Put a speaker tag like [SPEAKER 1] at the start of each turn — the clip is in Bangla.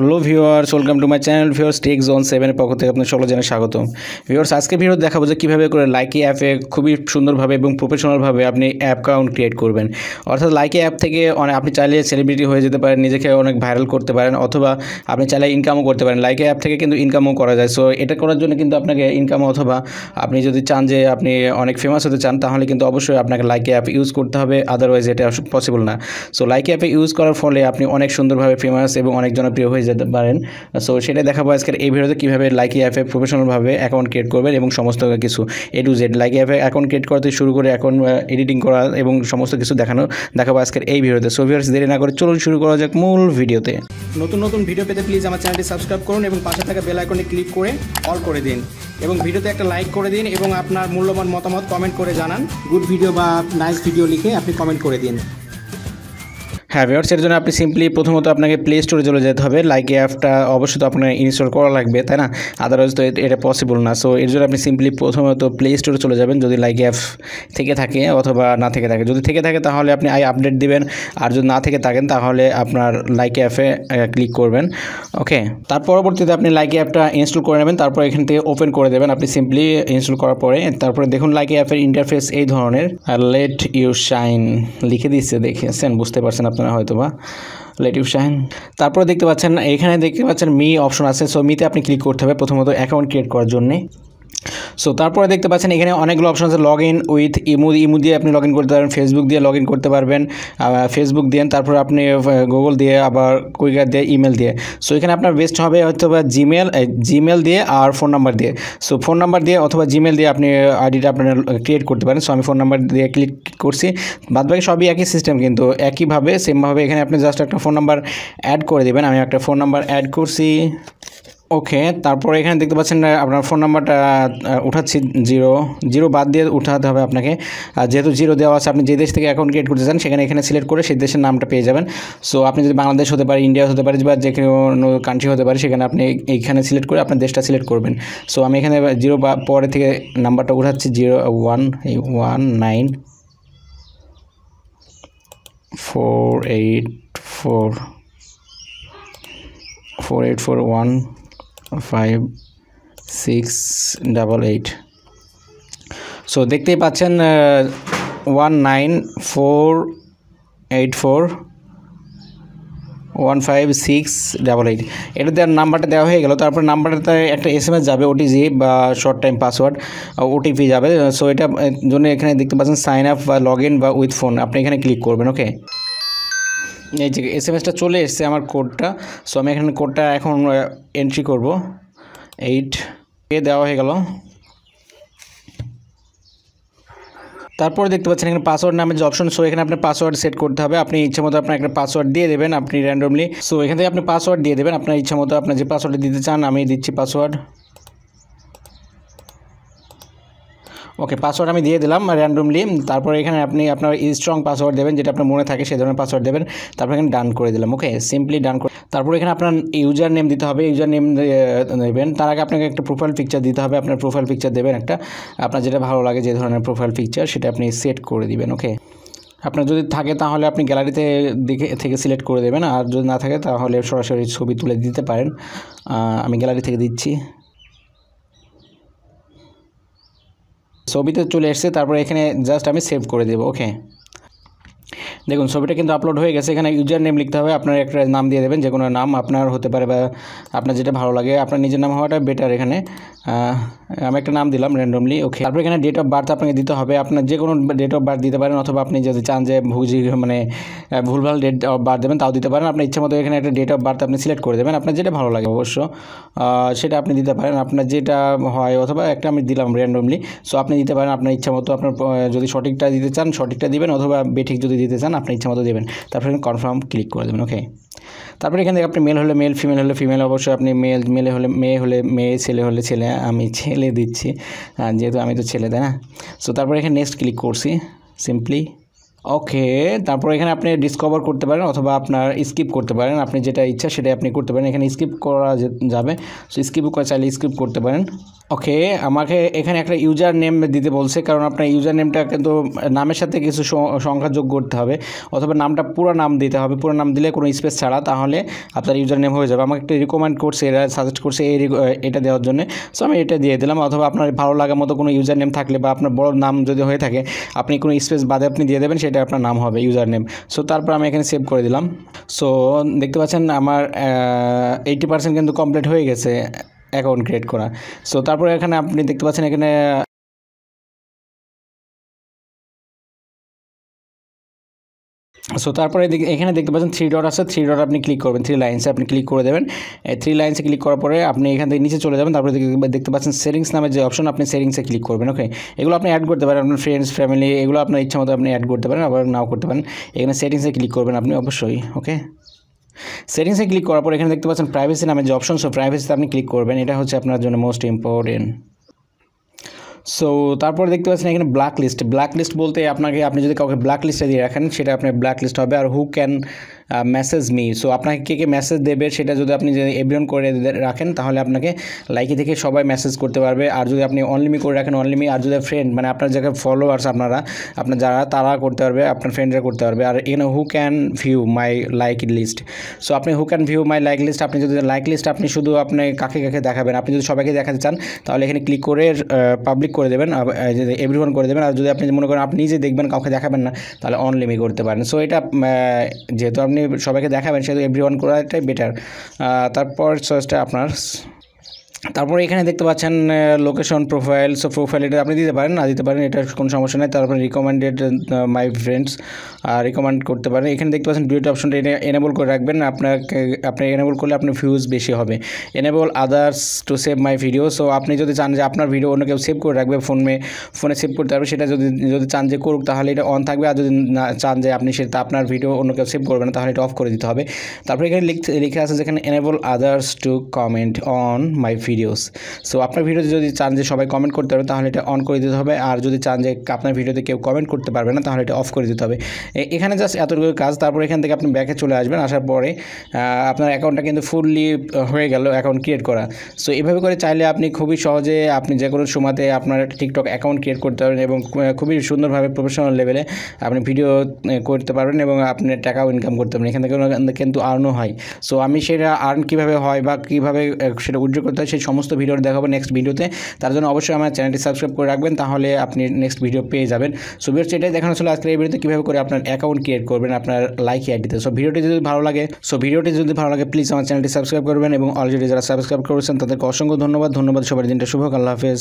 [SPEAKER 1] Hello viewers, welcome to my channel viewers tech zone 7 এর পক্ষ থেকে আপনাদের সকলকে জানাই স্বাগতম। ভিউয়ার্স, আজকে ভিডিও দেখাবো যে কীভাবে করে লাইকি অ্যাপে খুবই সুন্দরভাবে এবং প্রফেশনালভাবে আপনি অ্যাপ অ্যাকাউন্ট ক্রিয়েট করবেন। অর্থাৎ লাইকি অ্যাপ থেকে আপনি চাইলে সেলিব্রিটি হয়ে যেতে পারেন, নিজেকে অনেক ভাইরাল করতে পারেন, অথবা আপনি চাইলে ইনকামও করতে পারেন। লাইকি অ্যাপ থেকে কিন্তু ইনকামও করা যায়। সো এটা করার জন্য কিন্তু আপনাকে ইনকাম অথবা আপনি যদি চান যে আপনি অনেক ফেমাস হতে চান, তাহলে কিন্তু অবশ্যই আপনাকে লাইকি অ্যাপ ইউজ করতে হবে, আদারওয়াইজ এটা পসিবল না। সো লাইকি অ্যাপে ইউজ করার ফলে আপনি অনেক সুন্দরভাবে ফেমাস এবং অনেক জনপ্রিয় হয়ে যেতে পারেন। সো সেটা দেখাবো আজকের এই ভিডিওতে, কীভাবে লাইকি অ্যাপে প্রফেশনালভাবে অ্যাকাউন্ট ক্রিয়েট করবেন এবং সমস্ত কিছু A to Z লাইকি অ্যাপে অ্যাকাউন্ট ক্রিয়েট করতে শুরু করে অ্যাকাউন্ট এডিটিং করা এবং সমস্ত কিছু দেখাবো আজকের এই ভিডিওতে। সো ভিউয়ার্স, দেরি না করে চলুন শুরু করা যাক মূল ভিডিওতে।
[SPEAKER 2] নতুন ভিডিও পেতে প্লিজ আমার চ্যানেলটি সাবস্ক্রাইব করুন এবং পাশে থাকা বেল আইকনে ক্লিক করে অল করে দিন এবং ভিডিওতে একটা লাইক করে দিন এবং আপনার মূল্যবান মতামত কমেন্ট করে জানান। গুড ভিডিও বা নাইস ভিডিও লিখে আপনি কমেন্ট করে দিন।
[SPEAKER 1] হ্যাঁ ভিউয়ার্স, এর জন্য আপনি সিম্পলি প্রথমত আপনাকে প্লে স্টোরে চলে যেতে হবে। লাইকি অ্যাপটা অবশ্যই তো আপনার ইনস্টল করা লাগবে, তাই না? আদারওয়াইজ তো এটা পসিবল না। সো এর জন্য আপনি সিম্পলি প্রথমত প্লে স্টোরে চলে যাবেন, যদি লাইকি অ্যাপ থেকে থাকে অথবা না থেকে থাকে। যদি থেকে থাকে তাহলে আপনি আপডেট দিবেন, আর যদি না থেকে থাকেন তাহলে আপনার লাইকি অ্যাপে ক্লিক করবেন। ওকে, তার পরবর্তীতে আপনি লাইকি অ্যাপটা ইনস্টল করে নেবেন, তারপর এখান থেকে ওপেন করে দেবেন। আপনি সিম্পলি ইনস্টল করার পরে তারপরে দেখুন লাইকি অ্যাপের ইন্টারফেস এই ধরনের, লেট ইউ শাইন লিখে দিচ্ছে, দেখেছেন, বুঝতে পারছেন আপনারা হয়তো বা, লেট ইউ শাইন। তারপরে দেখতে পাচ্ছেন এখানে মি অপশন আছে। সো মিতে আপনি ক্লিক করতে হবে প্রথমত অ্যাকাউন্ট ক্রিয়েট করার জন্যে। সো তারপরে দেখতে পাচ্ছেন এখানে অনেকগুলো অপশন আছে। লগ ইন উইথ ইমু দিয়ে আপনি লগ ইন করতে পারবেন, ফেসবুক দিয়ে লগ ইন করতে পারবেন, ফেসবুক দিয়ে, তারপর আপনি গুগল দিয়ে, আবার কুইকার দিয়ে, ইমেল দিয়ে। সো এখানে আপনার বেস্ট হবে হয়তো বা জিমেল দিয়ে আর ফোন নাম্বার দিয়ে। সো ফোন নাম্বার দিয়ে অথবা জিমেল দিয়ে আপনি আইডিটা আপনার ক্রিয়েট করতে পারেন। সো আমি ফোন নাম্বার দিয়ে ক্লিক করছি। বাদবাকি সবই একই সিস্টেম, কিন্তু একইভাবে সেমভাবে এখানে আপনি জাস্ট একটা ফোন নাম্বার অ্যাড করে দেবেন। আমি একটা ফোন নাম্বার অ্যাড করছি। ওকে, তারপরে এখানে দেখতে পাচ্ছেন আপনার ফোন নাম্বারটা উঠাচ্ছি, জিরো বাদ দিয়ে উঠাতে হবে আপনাকে। যেহেতু জিরো দেওয়া আছে, আপনি যে দেশ থেকে অ্যাকাউন্ট ক্রিয়েট করতে চান সেখানে এখানে সিলেক্ট করে সেই দেশের নামটা পেয়ে যাবেন। সো আপনি যদি বাংলাদেশ হতে পারে, ইন্ডিয়া হতে পারে, বা যে কোনো কান্ট্রি হতে পারে, সেখানে আপনি এইখানে সিলেক্ট করে আপনার দেশটা সিলেক্ট করবেন। সো আমি এখানে জিরো পরে থেকে নাম্বারটা উঠাচ্ছি, 01484815688। সো দেখতেই পাচ্ছেন 19484156688। এটা দেওয়ার নাম্বারটা দেওয়া হয়ে গেল। তারপর নাম্বারটাতে একটা SMS যাবে, ওটিজি বা শর্ট টাইম পাসওয়ার্ড, ওটিপি যাবে। সো এটা জন্য এখানে দেখতে পাচ্ছেন সাইন আপ বা লগ ইন বা উইথ ফোন, আপনি এখানে ক্লিক করবেন। ওকে, এই যে SMSটা চলে এসছে আমার কোডটা। সো আমি এখানে কোডটা এখন এন্ট্রি করব। 8 দেওয়া হয়ে গেল। তারপরে দেখতে পাচ্ছেন এখানে পাসওয়ার্ড নামে যে অপশন। সো এখানে আপনার পাসওয়ার্ড সেট করতে হবে। আপনি ইচ্ছা মতো আপনার একটা পাসওয়ার্ড দিয়ে দেবেন, আপনি র্যান্ডমলি। সো এখান থেকে আপনি পাসওয়ার্ড দিয়ে দেবেন আপনার ইচ্ছা মতো, আপনার যে পাসওয়ার্ড দিতে চান। আমি দিচ্ছি পাসওয়ার্ড। ওকে, পাসওয়ার্ড আমি দিয়ে দিলাম র্যান্ডমলি। তারপরে এখানে আপনি আপনার স্ট্রং পাসওয়ার্ড দেবেন, যেটা আপনার মনে থাকে সেই ধরনের পাসওয়ার্ড দেবেন। তারপর এখানে ডান করে দিলাম। ওকে, সিম্পলি ডান করে তারপর এখানে আপনার ইউজার নেম দিতে হবে, ইউজার নেম দেবেন। তার আগে আপনাকে একটা প্রোফাইল পিকচার দিতে হবে, আপনার প্রোফাইল পিকচার দেবেন একটা, আপনার যেটা ভালো লাগে যে ধরনের প্রোফাইল পিকচার সেটা আপনি সেট করে দিবেন। ওকে, আপনার যদি থাকে তাহলে আপনি গ্যালারিতে থেকে সিলেক্ট করে দেবেন, আর যদি না থাকে তাহলে সরাসরি ছবি তুলে দিতে পারেন। আমি গ্যালারি থেকে দিচ্ছি। ছবিতে চলে এসেছে, তারপরে এখানে জাস্ট আমি সেভ করে দেবো। ওকে, দেখুন ছবিটা কিন্তু আপলোড হয়ে গেছে। এখানে ইউজার নেম লিখতে হবে, আপনার একটা নাম দিয়ে দেবেন, যে কোনো নাম আপনার হতে পারে বা আপনার যেটা ভালো লাগে। আপনার নিজের নাম হওয়াটা বেটার। এখানে আমি একটা নাম দিলাম র্যান্ডমলি। ওকে, তারপর এখানে ডেট অফ বার্থ আপনাকে দিতে হবে, আপনার যে কোনো ডেট অফ বার্থ দিতে পারেন, অথবা আপনি যদি চান যে ভুলভাল ডেট অফ বার্থ দেবেন তাও দিতে পারেন। আপনার ইচ্ছা মতো এখানে একটা ডেট অফ বার্থ আপনি সিলেক্ট করে দেবেন, আপনার যেটা ভালো লাগে অবশ্য সেটা আপনি দিতে পারেন, আপনার যেটা হয়, অথবা একটা আমি দিলাম র্যান্ডমলি। সো আপনি দিতে পারেন আপনার ইচ্ছা মতো। আপনার যদি সঠিকটা দিতে চান সঠিকটা দিবেন, অথবা বেঠিক যদি দিতে চান আপনার ইচ্ছা মতো দেবেন। তারপরে কনফার্ম ক্লিক করে দেবেন। ওকে, তারপরে এখানে আপনি মেল হলে মেল, ফিমেল হলে ফিমেল, অবশ্যই আপনি মেয়ে হলে মেয়ে, ছেলে হলে ছেলে। আমি ছেলে দিচ্ছি যেহেতু আমি তো ছেলে, তাই না? সো তারপরে এখানে নেক্সট ক্লিক করছি সিম্পলি। ওকে, তারপর এখানে আপনি ডিসকভার করতে পারেন অথবা আপনার স্কিপ করতে পারেন, আপনি যেটা ইচ্ছা সেটাই আপনি করতে পারেন। এখানে স্কিপ করা যাবে। সো স্কিপ চাইলে স্কিপ করতে পারেন। ওকে, আমাকে এখানে একটা ইউজার নেম দিতে বলছে, কারণ আপনার ইউজার নেমটা কিন্তু নামের সাথে কিছু সংখ্যা যোগ করতে হবে, অথবা নামটা পুরো নাম দিতে হবে, পুরো নাম দিলে কোনো স্পেস ছাড়া, তাহলে আপনার ইউজার নেম হয়ে যাবে। আমাকে একটু রিকমেন্ড করছে, এরা সাজেস্ট করছে এটা দেওয়ার জন্য, সো আমি এটা দিয়ে দিলাম। অথবা আপনার ভালো লাগার মতো কোনো ইউজার নেম থাকলে বা আপনার বড় নাম যদি হয়ে থাকে, আপনি কোনো স্পেস বাদে আপনি দিয়ে দেবেন, সেটা আপনার নাম হবে ইউজার নেম। সো তারপর আমি এখানে সেভ করে দিলাম। সো দেখতে পাচ্ছেন আমার 80% কিন্তু কমপ্লিট হয়ে গেছে অ্যাকাউন্ট ক্রিয়েট করা। সো তারপরে এখানে আপনি দেখতে পাচ্ছেন এখানে তারপরে এখানে দেখতে পাচ্ছেন 3 ডট আছে, 3 ডট আপনি ক্লিক করবেন, 3 লাইনসে আপনি ক্লিক করে দেবেন। 3 লাইনসে ক্লিক করার পরে আপনি এখান থেকে নিচে চলে যাবেন, তারপরে দেখতে পাচ্ছেন সেটিংস নামের যে অপশন, আপনি সেটিংসে ক্লিক করবেন। ওকে, এগুলো আপনি অ্যাড করতে পারেন, আপনার ফ্রেন্ডস ফ্যামিলি এগুলো আপনার ইচ্ছা মতো আপনি অ্যাড করতে পারেন, আবার নাও করতে পারেন। এখানে সেটিংসে ক্লিক করবেন আপনি অবশ্যই। ওকে, সেটিংসে ক্লিক করার পর এখানে দেখতে পাচ্ছেন প্রাইভেসি নামের যে অপশন, সো প্রাইভেসিতে আপনি ক্লিক করবেন, এটা হচ্ছে আপনার জন্য মোস্ট ইম্পর্টেন্ট। সো তারপরে দেখতে পাচ্ছেন এখানে ব্ল্যাক লিস্ট বলতে আপনি যদি কাউকে ব্ল্যাক লিস্টে দিয়ে রাখেন, সেটা আপনার ব্ল্যাক লিস্ট হবে। আর who can message me, so আপনাকে কে মেসেজ দেবে সেটা যদি আপনি যদি এভরিওয়ান করে রাখেন, তাহলে আপনাকে লাইকি থেকে সবাই মেসেজ করতে পারবে। আর যদি আপনি অনলিমি করে রাখেন, অনলিমি। আর যদি ফ্রেন্ড মানে আপনার যারা ফলোয়ার্স আপনার যারা তারা করতে পারবে, আপনার ফ্রেন্ডরা করতে পারবে। আর এখানে who can view my like list, so আপনি who can view my like list, আপনি যদি লাইক লিস্ট আপনি শুধু আপনি কাকে কাকে দেখাবেন, আপনি যদি সবাইকে দেখাতে চান, তাহলে এখানে ক্লিক করে পাবলিক করে দেবেন, এভরিওয়ান করে দেবেন। আর যদি আপনি মনে করেন আপনি নিজে দেখবেন, কাউকে দেখাবেন না, তাহলে অনলিমি করতে পারেন। সো এটা যেহেতু আপনি সবাইকে দেখাবেন, সেহেতু এভরিওয়ান করাটাই বেটার। তারপর চয়েসটা আপনার। তারপরে এখানে দেখতে পাচ্ছেন লোকেশন প্রোফাইল, সো প্রোফাইল এটা আপনি দিতে পারেন, না দিতে পারেন, এটা কোনো সমস্যা নেই। তারপরে রিকমেন্ডেড মাই ফ্রেন্ডস রিকমেন্ড করতে পারেন। এখানে দেখতে পাচ্ছেন ডুয়েট অপশনটা এটা এনেবল করে রাখবেন, আপনি এনেবল করলে আপনার ভিউজ বেশি হবে। Enable others to save my video, so আপনি যদি চান যে আপনার ভিডিও অন্য কেউ সেভ করে রাখবে, ফোনে সেভ করতে পারবে, সেটা যদি চান যে করুক, তাহলে এটা অন থাকবে। আর যদি না চান যে আপনি সেটা আপনার ভিডিও অন্য কেউ সেভ করবে না, তাহলে এটা অফ করে দিতে হবে। তারপরে এখানে লিখে আছে যেখানে enable others to comment on my videos, so আপনার ভিডিওতে যদি চান যে সবাই কমেন্ট করতে পারবে, তাহলে এটা অন করে দিতে হবে। আর যদি চান যে আপনার ভিডিওতে কেউ কমেন্ট করতে পারবে না, তাহলে এটা অফ করে দিতে হবে। এখানে জাস্ট এতটুকু কাজ। তারপর এখান থেকে আপনি ব্যাকে চলে আসবেন, আসার পরে আপনার অ্যাকাউন্টটা কিন্তু ফুললি হয়ে গেল, অ্যাকাউন্ট ক্রিয়েট করা। সো এভাবে করে চাইলে আপনি খুবই সহজে আপনি যে কোনো সময়তে আপনার টিকটক অ্যাকাউন্ট ক্রিয়েট করতে পারবেন, এবং খুবই সুন্দরভাবে প্রফেশনাল লেভেলে আপনি ভিডিও করতে পারবেন, এবং আপনি টাকাও ইনকাম করতে পারবেন। এখান থেকে কিন্তু আর্নও হয়। সো আমি সেটা আর্ন কীভাবে হয় বা কীভাবে সেটা উইথড্র করতে হয়, সেই সমস্ত ভিডিও দেখাবো নেক্সট ভিডিওতে। তার জন্য অবশ্যই আমার চ্যানেলটি সাবস্ক্রাইব করে রাখবেন, তাহলে আপনি নেক্সট ভিডিও পেয়ে যাবেন। সো ভিডিও এটাই দেখানো ছিল আজকের এই ভিডিওতে, কীভাবে করে আপনার অ্যাকাউন্ট ক্রিয়েট করবেন আপনার লাইকি আইডিতে। সো ভিডিওটি যদি ভালো লাগে প্লিজ আমার চ্যানেলটি সাবস্ক্রাইব করবেন, এবং অলরেডি যারা সাবস্ক্রাইব করেছেন তাদেরকে অসংখ্য ধন্যবাদ। সবার দিনটা শুভ হোক। আল্লাহ হাফেজ।